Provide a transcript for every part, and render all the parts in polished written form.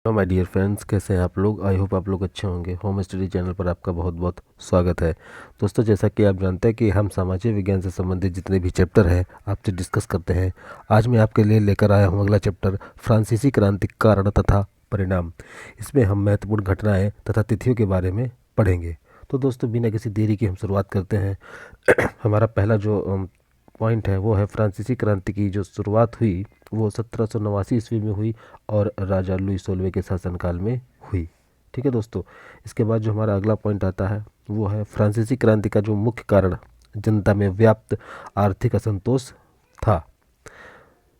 Hello my dear friends, कैसे हैं आप लोग। आई होप आप लोग अच्छे होंगे। होम स्टडी चैनल पर आपका बहुत बहुत स्वागत है। दोस्तों, जैसा कि आप जानते हैं कि हम सामाजिक विज्ञान से संबंधित जितने भी चैप्टर हैं आपसे डिस्कस करते हैं। आज मैं आपके लिए लेकर आया हूं अगला चैप्टर, फ्रांसीसी क्रांति का कारण तथा परिणाम। इसमें हम महत्वपूर्ण घटनाएँ तथा तिथियों के बारे में पढ़ेंगे। तो दोस्तों, बिना किसी देरी की हम शुरुआत करते हैं। हमारा पहला जो पॉइंट है वो है फ्रांसीसी क्रांति की जो शुरुआत हुई वो 1789 ईस्वी में हुई और राजा लुई 16वें के शासनकाल में हुई। ठीक है दोस्तों। इसके बाद जो हमारा अगला पॉइंट आता है वो है फ्रांसीसी क्रांति का जो मुख्य कारण जनता में व्याप्त आर्थिक असंतोष था।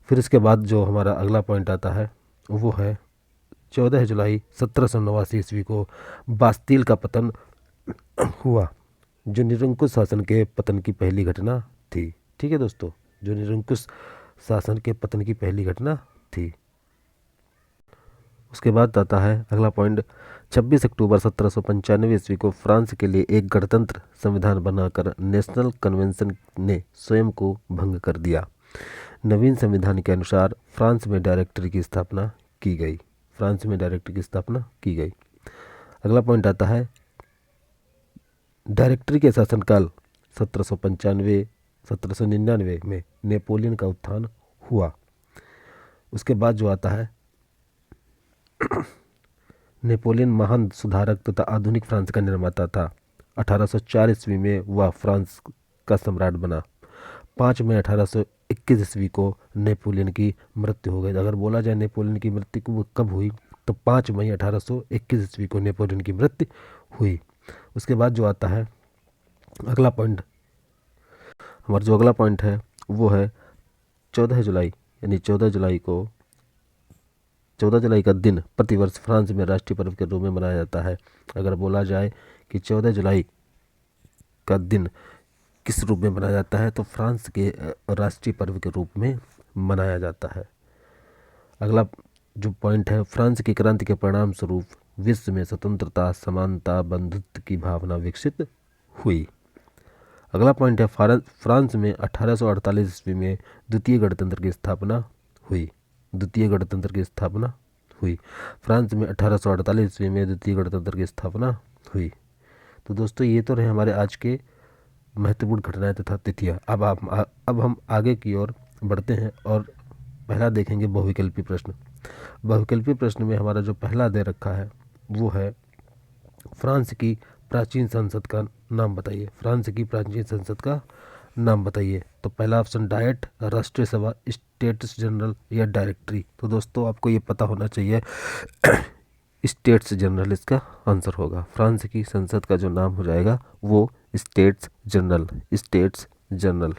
फिर इसके बाद जो हमारा अगला पॉइंट आता है वो है 14 जुलाई 1789 ईस्वी को बास्तील का पतन हुआ, जो निरंकुश शासन के पतन की पहली घटना थी। ठीक है दोस्तों, जो निरंकुश शासन के पतन की पहली घटना थी। उसके बाद आता है अगला पॉइंट, 26 अक्टूबर 1795 ईस्वी को फ्रांस के लिए एक गणतंत्र संविधान बनाकर नेशनल कन्वेंशन ने स्वयं को भंग कर दिया। नवीन संविधान के अनुसार फ्रांस में डायरेक्टरी की स्थापना की गई। फ्रांस में डायरेक्टरी की स्थापना की गई। अगला पॉइंट आता है डायरेक्टरी के शासनकाल 1795 में नेपोलियन का उत्थान हुआ। उसके बाद जो आता है नेपोलियन महान सुधारक तथा आधुनिक फ्रांस का निर्माता था। 1804 ईस्वी में वह फ्रांस का सम्राट बना। 5 मई 1821 ईस्वी को नेपोलियन की मृत्यु हो गई। अगर बोला जाए नेपोलियन की मृत्यु कब हुई तो 5 मई 1821 ईस्वी को नेपोलियन की मृत्यु हुई। उसके बाद जो आता है अगला पॉइंट, हमारा जो अगला पॉइंट है वो है 14 जुलाई, यानी 14 जुलाई का दिन प्रतिवर्ष फ्रांस में राष्ट्रीय पर्व के रूप में मनाया जाता है। अगर बोला जाए कि 14 जुलाई का दिन किस रूप में मनाया जाता है तो फ्रांस के राष्ट्रीय पर्व के रूप में मनाया जाता है। अगला जो पॉइंट है, फ्रांस की क्रांति के परिणाम स्वरूप विश्व में स्वतंत्रता, समानता, बंधुत्व की भावना विकसित हुई। अगला पॉइंट है फ्रांस में 1848 ईस्वी में द्वितीय गणतंत्र की स्थापना हुई। द्वितीय गणतंत्र की स्थापना हुई। फ्रांस में 1848 ईस्वी में द्वितीय गणतंत्र की स्थापना हुई। तो दोस्तों, ये तो रहे हमारे आज के महत्वपूर्ण घटनाएं तथा तिथियां। अब हम आगे की ओर बढ़ते हैं और पहला देखेंगे बहुविकल्पी प्रश्न। बहुविकल्पी प्रश्न में हमारा जो पहला दे रखा है वो है फ्रांस की प्राचीन संसद का नाम बताइए। फ्रांस की प्राचीन संसद का नाम बताइए। तो पहला ऑप्शन डायट, राष्ट्रीय सभा, स्टेट्स जनरल या डायरेक्टरी। तो दोस्तों, आपको ये पता होना चाहिए स्टेट्स जनरल इसका आंसर होगा। फ्रांस की संसद का जो नाम हो जाएगा वो स्टेट्स जनरल, स्टेट्स जनरल।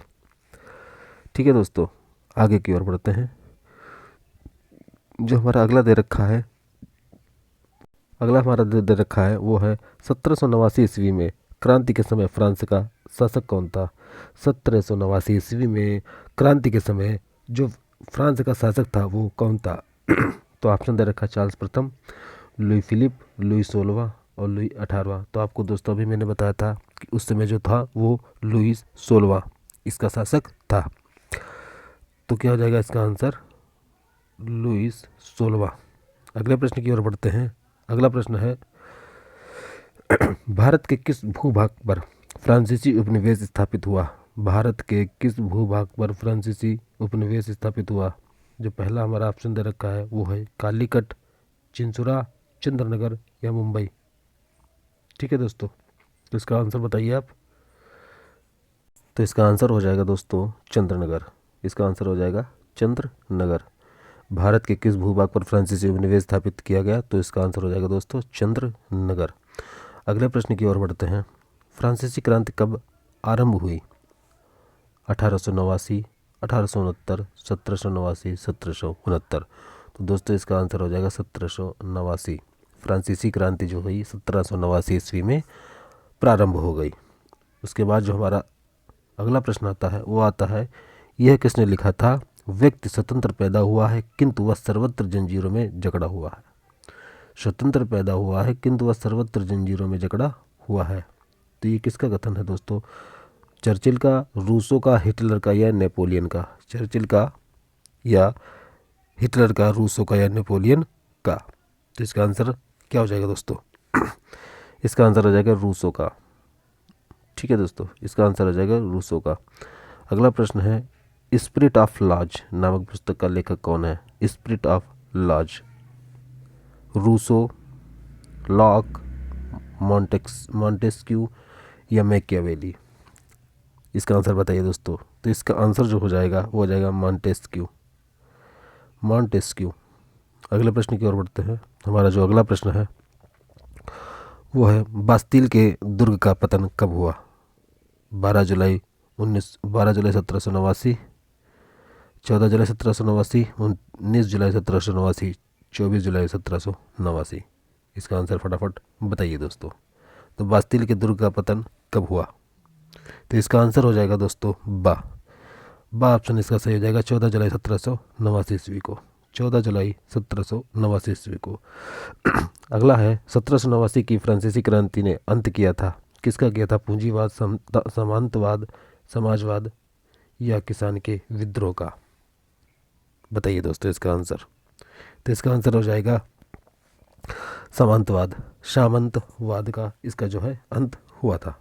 ठीक है दोस्तों, आगे की ओर बढ़ते हैं। जो हमारा अगला दे रखा है, अगला हमारा दे रखा है वो है 1789 ईस्वी में क्रांति के समय फ्रांस का शासक कौन था। 1789 ईस्वी में क्रांति के समय जो फ्रांस का शासक था वो कौन था। तो ऑप्शन दे रखा चार्ल्स प्रथम, लुई फिलिप, लुई 16वां और लुई 18वां। तो आपको दोस्तों अभी मैंने बताया था कि उस समय जो था वो लुई 16वां इसका शासक था। तो क्या हो जाएगा इसका आंसर, लुई 16वां। अगले प्रश्न की ओर बढ़ते हैं। अगला प्रश्न है भारत के किस भूभाग पर फ्रांसीसी उपनिवेश स्थापित हुआ। भारत के किस भूभाग पर फ्रांसीसी उपनिवेश स्थापित हुआ। जो पहला हमारा ऑप्शन दे रखा है वो है कालीकट, चिंसुरा, चंद्रनगर या मुंबई। ठीक है दोस्तों, तो इसका आंसर बताइए आप। तो इसका आंसर हो जाएगा दोस्तों चंद्रनगर। इसका आंसर हो जाएगा चंद्रनगर। भारत के किस भूभाग पर फ्रांसीसी उपनिवेश स्थापित किया गया, तो इसका आंसर हो जाएगा दोस्तों चंद्रनगर। अगले प्रश्न की ओर बढ़ते हैं। फ्रांसीसी क्रांति कब आरंभ हुई। 1889, 1869, 1789, 1769। तो दोस्तों इसका आंसर हो जाएगा 1789। फ्रांसीसी क्रांति जो हुई 1789 ईस्वी में प्रारंभ हो गई। उसके बाद जो हमारा अगला प्रश्न आता है वो आता है, यह किसने लिखा था। व्यक्ति स्वतंत्र पैदा हुआ है किंतु वह सर्वत्र जंजीरों में जकड़ा हुआ है। स्वतंत्र पैदा हुआ है किंतु वह सर्वत्र जंजीरों में जकड़ा हुआ है। तो ये किसका कथन है दोस्तों, चर्चिल का, रूसो का, हिटलर का या नेपोलियन का। चर्चिल का या हिटलर का, रूसो का या नेपोलियन का। तो इसका आंसर क्या हो जाएगा दोस्तों? इसका आंसर हो जाएगा रूसो का। ठीक है दोस्तों, इसका आंसर हो जाएगा रूसो का। अगला प्रश्न है, स्पिरिट ऑफ लॉज नामक पुस्तक का लेखक कौन है? Spirit of laws, Rousseau, Locke, Montesquieu या मैकियावेली? इसका आंसर बताइए दोस्तों। तो इसका आंसर जो हो जाएगा वो हो जाएगा मॉन्टेस्क्यू। मॉन्टेस्क्यू। अगले प्रश्न की ओर बढ़ते हैं। हमारा जो अगला प्रश्न है वो है, बास्तील के दुर्ग का पतन कब हुआ? 12 जुलाई 1789, 14 जुलाई 1789, 19 जुलाई 1789, 24 जुलाई 1789? इसका आंसर फटाफट बताइए दोस्तों। तो बास्तील के दुर्ग का पतन कब हुआ? तो इसका आंसर हो जाएगा दोस्तों बा ऑप्शन इसका सही हो जाएगा, 14 जुलाई 1789 ईस्वी को। 14 जुलाई 1789 ईस्वी को। अगला है, 1789 की फ्रांसीसी क्रांति ने अंत किया था। किसका किया था? पूंजीवाद, सामंतवाद, समाजवाद या किसान के विद्रोह का? बताइए दोस्तों इसका आंसर। तो इसका आंसर हो जाएगा सामंतवाद। सामंतवाद का इसका जो है अंत हुआ था।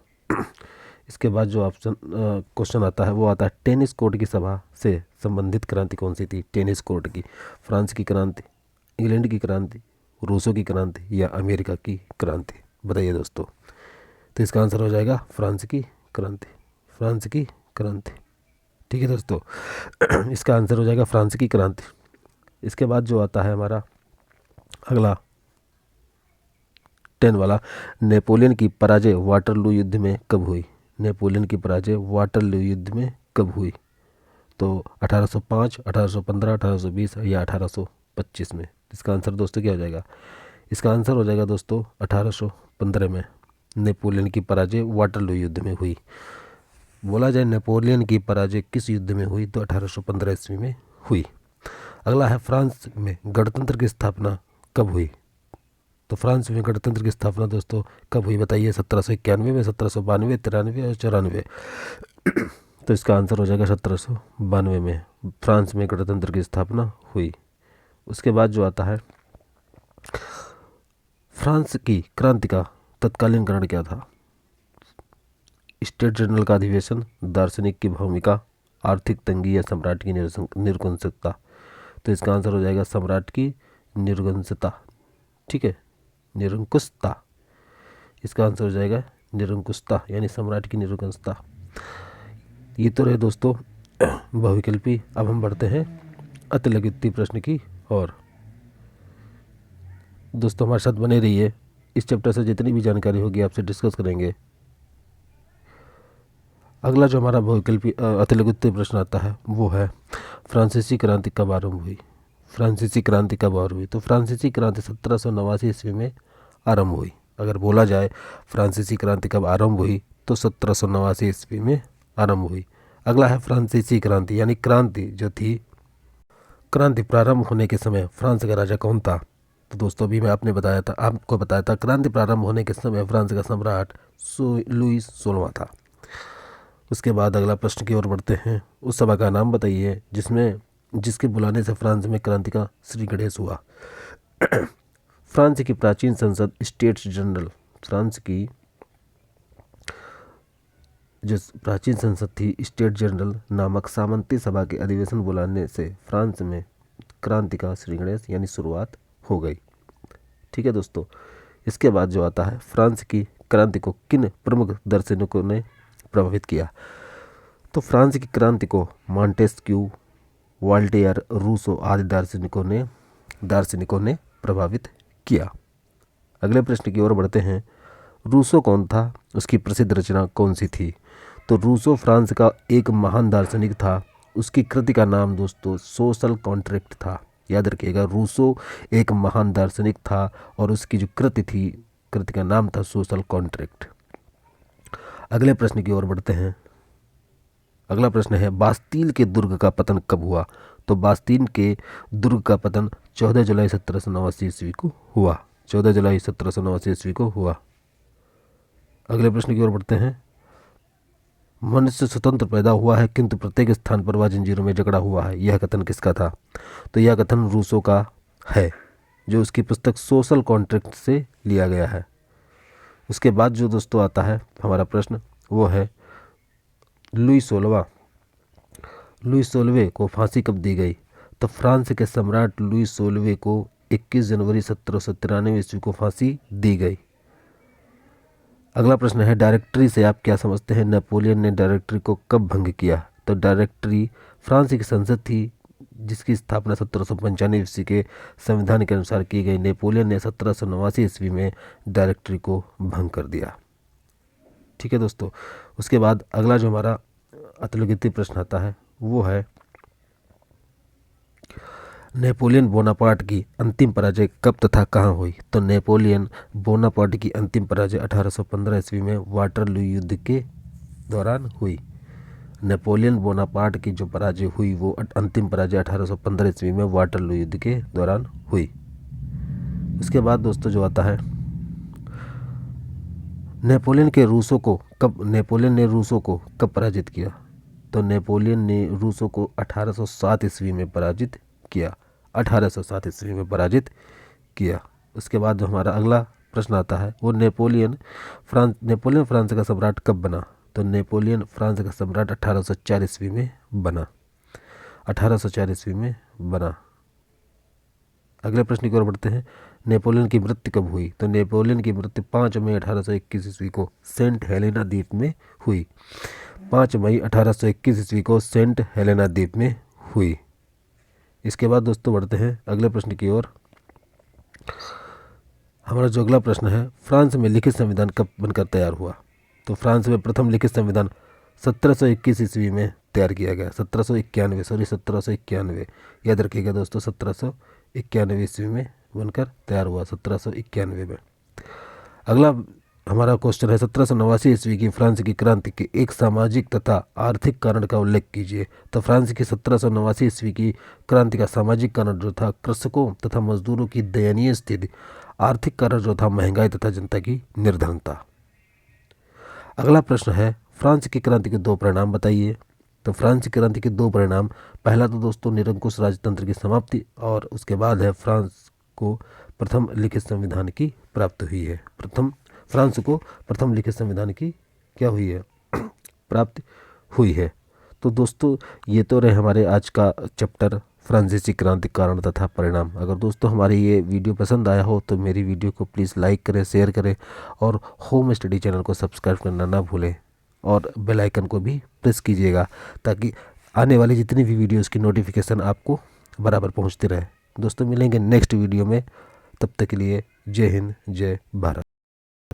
इसके बाद जो ऑप्शन क्वेश्चन आता है वो आता है, टेनिस कोर्ट की सभा से संबंधित क्रांति कौन सी थी? टेनिस कोर्ट की, फ्रांस की क्रांति, इंग्लैंड की क्रांति, रूसों की क्रांति या अमेरिका की क्रांति? बताइए दोस्तों। तो इसका आंसर हो जाएगा फ्रांस की क्रांति। फ्रांस की क्रांति। ठीक है दोस्तों, इसका आंसर हो जाएगा फ्रांस की क्रांति। इसके बाद जो आता है हमारा अगला 10 वाला, नेपोलियन की पराजय वाटरलू युद्ध में कब हुई? नेपोलियन की पराजय वाटरलू युद्ध में कब हुई? तो 1805, 1815, 1820 या 1825 में? इसका आंसर दोस्तों क्या हो जाएगा? इसका आंसर हो जाएगा दोस्तों 1815 में नेपोलियन की पराजय वाटरलू युद्ध में हुई। बोला जाए नेपोलियन की पराजय किस युद्ध में हुई, तो 1815 ईस्वी में हुई। अगला है, फ्रांस में गणतंत्र की स्थापना कब हुई? तो फ्रांस में गणतंत्र की स्थापना दोस्तों कब हुई? बताइए। 1791 में, 1792, 93 और 94? तो इसका आंसर हो जाएगा 1792 में फ्रांस में गणतंत्र की स्थापना हुई। उसके बाद जो आता है, फ्रांस की क्रांति का तत्कालीन कारण क्या था? स्टेट जनरल का अधिवेशन, दार्शनिक की भूमिका, आर्थिक तंगी या सम्राट की निरंकुशता? तो इसका आंसर हो जाएगा सम्राट की निरंकुशता। ठीक है, निरंकुशता। इसका आंसर हो जाएगा निरंकुशता, यानी सम्राट की निरंकुशता। ये तो रहे दोस्तों बहुविकल्पी। अब हम बढ़ते हैं अतिलघुत्तरीय प्रश्न की और दोस्तों हमारे साथ बने रहिए। इस चैप्टर से जितनी भी जानकारी होगी आपसे डिस्कस करेंगे। अगला जो हमारा बहुविकल्पी अतिलघुत्तरीय प्रश्न आता है वो है, फ्रांसीसी क्रांति कब आरंभ हुई? फ्रांसीसी क्रांति कब आरंभ हुई? तो फ्रांसीसी क्रांति 1789 ईस्वी में आरंभ हुई। अगर बोला जाए फ्रांसीसी क्रांति कब आरंभ हुई, तो 1789 ईस्वी में आरंभ हुई। अगला है, फ्रांसीसी क्रांति यानी क्रांति जो थी, क्रांति प्रारंभ होने के समय फ्रांस का राजा कौन था? तो दोस्तों अभी मैं आपको बताया था क्रांति प्रारंभ होने के समय फ्रांस का सम्राट लुईस 16वां था। उसके बाद अगला प्रश्न की ओर बढ़ते हैं। उस सभा का नाम बताइए जिसके बुलाने से फ्रांस में क्रांति का श्री गणेश हुआ। फ्रांस की प्राचीन संसद स्टेट्स जनरल, फ्रांस की जो प्राचीन संसद थी स्टेट जनरल नामक सामंती सभा के अधिवेशन बुलाने से फ्रांस में क्रांति का श्री गणेश यानी शुरुआत हो गई। ठीक है दोस्तों, इसके बाद जो आता है, फ्रांस की क्रांति को किन प्रमुख दार्शनिकों ने प्रभावित किया? तो फ्रांस की क्रांति को मॉन्टेस्क्यू, वॉल्टेयर, रूसो आदि दार्शनिकों ने प्रभावित किया। अगले प्रश्न की ओर बढ़ते हैं। रूसो कौन था? उसकी प्रसिद्ध रचना कौन सी थी? तो रूसो फ्रांस का एक महान दार्शनिक था। उसकी कृति का नाम दोस्तों सोशल कॉन्ट्रैक्ट था। याद रखिएगा, रूसो एक महान दार्शनिक था और उसकी जो कृति का नाम था सोशल कॉन्ट्रैक्ट। अगले प्रश्न की ओर बढ़ते हैं। अगला प्रश्न है, बास्तील के दुर्ग का पतन कब हुआ? तो बास्तील के दुर्ग का पतन 14 जुलाई 1789 ईस्वी को हुआ। 14 जुलाई 1789 ईस्वी को हुआ। अगले प्रश्न की ओर बढ़ते हैं। मनुष्य स्वतंत्र पैदा हुआ है किंतु प्रत्येक स्थान पर वह जंजीरों में जकड़ा हुआ है, यह कथन किसका था? तो यह कथन रूसो का है। जो उसकी पुस्तक सोशल कॉन्ट्रैक्ट से लिया गया है। उसके बाद जो दोस्तों आता है हमारा प्रश्न, वो है लुई 16वें को फांसी कब दी गई? तो फ्रांस के सम्राट लुई 16वें को 21 जनवरी 1793 ईस्वी को फांसी दी गई। अगला प्रश्न है डायरेक्टरी से आप क्या समझते हैं? नेपोलियन ने डायरेक्टरी को कब भंग किया? तो डायरेक्टरी फ्रांस की संसद थी जिसकी स्थापना 1795 ईस्वी के संविधान के अनुसार की गई। नेपोलियन ने 1789 ईस्वी में डायरेक्टरी को भंग कर दिया। ठीक है दोस्तों। उसके बाद अगला जो हमारा अतुलगित प्रश्न आता है वो है नेपोलियन बोनापार्ट की अंतिम पराजय कब तथा कहाँ हुई? तो नेपोलियन बोनापार्ट की अंतिम पराजय 1815 ईस्वी में वाटरलू युद्ध के दौरान हुई। नेपोलियन बोनापार्ट की जो पराजय हुई वो अंतिम पराजय 1815 ईस्वी में वाटरलू युद्ध के दौरान हुई। उसके बाद दोस्तों जो आता है नेपोलियन ने रूसों को कब पराजित किया? तो नेपोलियन ने रूसों को 1807 ईस्वी में पराजित किया। 1807 ईस्वी में पराजित किया। उसके बाद जो हमारा अगला प्रश्न आता है वो नेपोलियन फ्रांस का सम्राट कब बना? तो नेपोलियन फ्रांस का सम्राट 1804 ईस्वी में बना। 1804 ईस्वी में बना। अगले प्रश्न की ओर बढ़ते हैं। नेपोलियन की मृत्यु कब हुई? तो नेपोलियन की मृत्यु 5 मई 1821 ईस्वी को सेंट हेलेना द्वीप में हुई। 5 मई 1821 ईस्वी को सेंट हेलेना द्वीप में हुई। इसके बाद दोस्तों बढ़ते हैं अगले प्रश्न की ओर। हमारा जो अगला प्रश्न है फ्रांस में लिखित संविधान कब बनकर तैयार हुआ? तो फ्रांस में प्रथम लिखित संविधान 1721 ईस्वी में तैयार किया गया। 1791 याद रखिएगा दोस्तों, 1791 ईस्वी में बनकर तैयार हुआ। 1791 में। अगला हमारा क्वेश्चन है 1789 ईस्वी की फ्रांस की क्रांति के एक सामाजिक तथा आर्थिक कारण का उल्लेख कीजिए। तो फ्रांस की 1789 ईस्वी की क्रांति का सामाजिक कारण जो था कृषकों तथा मजदूरों की दयनीय स्थिति, आर्थिक कारण जो था महंगाई तथा जनता की निर्धनता। अगला प्रश्न है फ्रांस की क्रांति के 2 परिणाम बताइए। तो फ्रांस की क्रांति के 2 परिणाम, पहला तो दोस्तों निरंकुश राजतंत्र की समाप्ति और उसके बाद है फ्रांस को प्रथम लिखित संविधान की प्राप्ति हुई है। फ्रांस को प्रथम लिखित संविधान की क्या हुई है? प्राप्ति हुई है। तो दोस्तों ये तो रहे हमारे आज का चैप्टर फ्रांसीसी क्रांति कारण तथा परिणाम। अगर दोस्तों हमारी ये वीडियो पसंद आया हो तो मेरी वीडियो को प्लीज़ लाइक करें, शेयर करें और होम स्टडी चैनल को सब्सक्राइब करना ना भूलें और बेल आइकन को भी प्रेस कीजिएगा ताकि आने वाली जितनी भी वीडियोज़ की नोटिफिकेशन आपको बराबर पहुँचती रहे। दोस्तों मिलेंगे नेक्स्ट वीडियो में, तब तक के लिए जय हिंद, जय भारत।